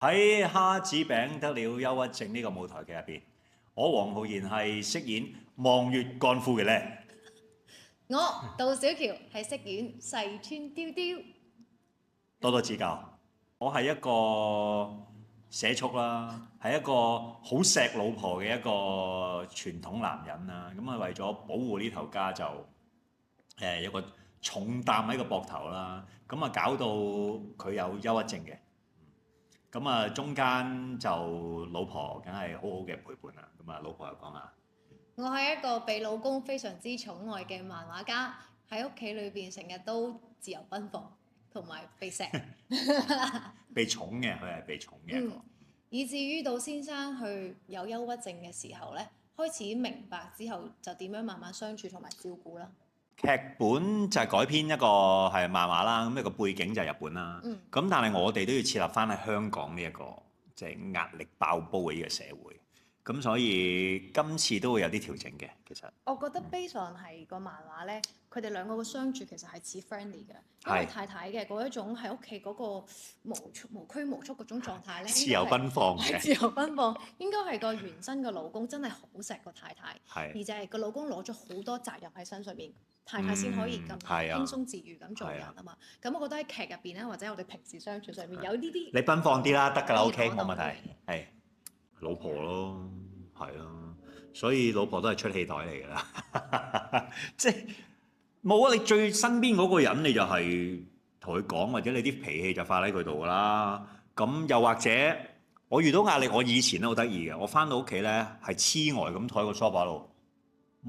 喺蝦子餅得了憂鬱症呢個舞台劇入邊，我黃浩然係飾演望月幹夫嘅咧。我杜小喬係飾演細川雕雕。多多指教。我係一個社畜啦，係一個好錫老婆嘅一個傳統男人啦。咁啊為咗保護呢頭家就有個重擔喺個膊頭啦。咁啊搞到佢有憂鬱症嘅。咁啊中間就老婆梗係好好嘅陪伴啦。咁啊老婆又講下。我係一個被老公非常之寵愛嘅漫畫家，喺屋企裏邊成日都自由奔放，同埋被錫。被寵嘅，佢係被寵嘅一個。以至於到先生去有憂鬱症嘅時候咧，開始明白之後就點樣慢慢相處同埋照顧啦。劇本就係改編一個係漫畫啦，咁一個背景就係日本啦。咁但係我哋都要設立翻喺香港呢一個即係壓力爆煲嘅呢個社會。咁所以今次都會有啲調整嘅，其實。我覺得 based on 係個漫畫咧，佢哋兩個嘅相處其實係似 friendly 嘅，因為太太嘅嗰一種喺屋企嗰個無拘無束嗰種狀態咧，自由奔放嘅。自由奔放應該係個原生嘅老公真係好錫個太太，而就係個老公攞咗好多責任喺身上面，太太先可以咁輕鬆自如咁做人啊嘛。咁我覺得喺劇入邊咧，或者我哋平時相處上面有呢啲，你奔放啲啦，得㗎啦 ，OK 冇問題，係。老婆咯，係咯，所以老婆都係出氣袋嚟㗎啦，即係冇啊！你最身邊嗰個人，你就係同佢講，或者你啲脾氣就發喺佢度㗎啦。咁又或者我遇到壓力，我以前都好得意嘅，我翻到屋企咧係黐呆咁坐喺個 sofa 度，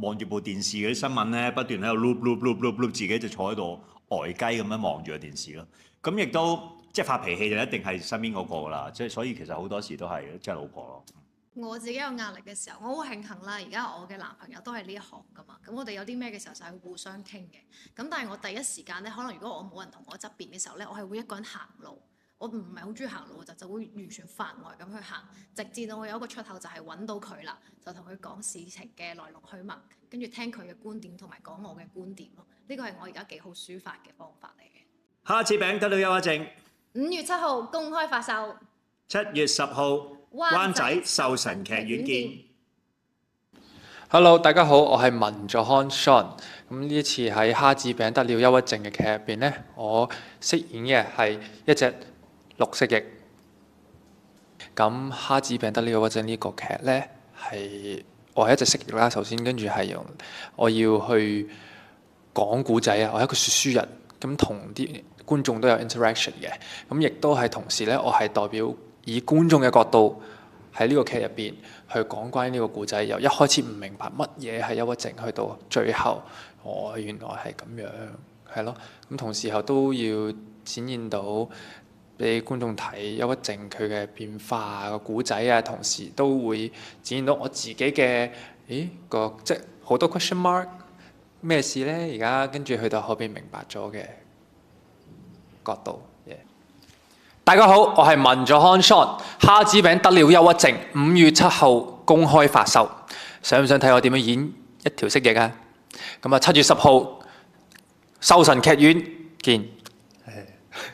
望住部電視嗰啲新聞咧，不斷喺度 loop，自己就坐喺度呆雞咁樣望住個電視咯。咁亦都。即係發脾氣就一定係身邊嗰個㗎啦，即係所以其實好多時都係即係老婆咯。我自己有壓力嘅時候，我好慶幸啦。而家我嘅男朋友都係呢一行㗎嘛，咁我哋有啲咩嘅時候就係互相傾嘅。咁但係我第一時間咧，可能如果我冇人同我側邊嘅時候咧，我係會一個人行路。我唔係好中意行路，就會完全發呆咁去行，直至到我有一個出口就係揾到佢啦，就同佢講事情嘅來龍去脈，跟住聽佢嘅觀點同埋講我嘅觀點咯。呢個係我而家幾好抒發嘅方法嚟嘅。蝦子餅得了憂鬱症。5月7號公開發售，7月10號灣仔壽臣劇院見。Hello， 大家好，我係文佐康 Sean。咁呢一次喺蝦子餅得了憂鬱症嘅劇入邊呢，我飾演嘅係一隻綠蜥蜴。咁蝦子餅得了憂鬱症呢個劇呢，我係一隻蜥蜴啦。首先跟住係我要去講故仔啊，我係一個說書人，咁同啲觀眾都有 interaction 嘅，咁亦都係同時咧，我係代表以觀眾嘅角度喺呢個劇入邊去講關於呢個故仔，由一開始唔明白乜嘢係憂鬱症，去到最後原來係咁樣，係咯。咁同時候都要展現到俾觀眾睇憂鬱症佢嘅變化個故仔啊，同時都會展現到我自己嘅即係好多 question mark 咩事咧？而家跟住去到後邊明白咗嘅角度，大家好，我係文佐康 Sean， 蝦子餅得了憂鬱症，5月7號公開發售，想唔想睇我點樣演一條蜥蜴啊？咁啊，7月10號壽臣劇院見。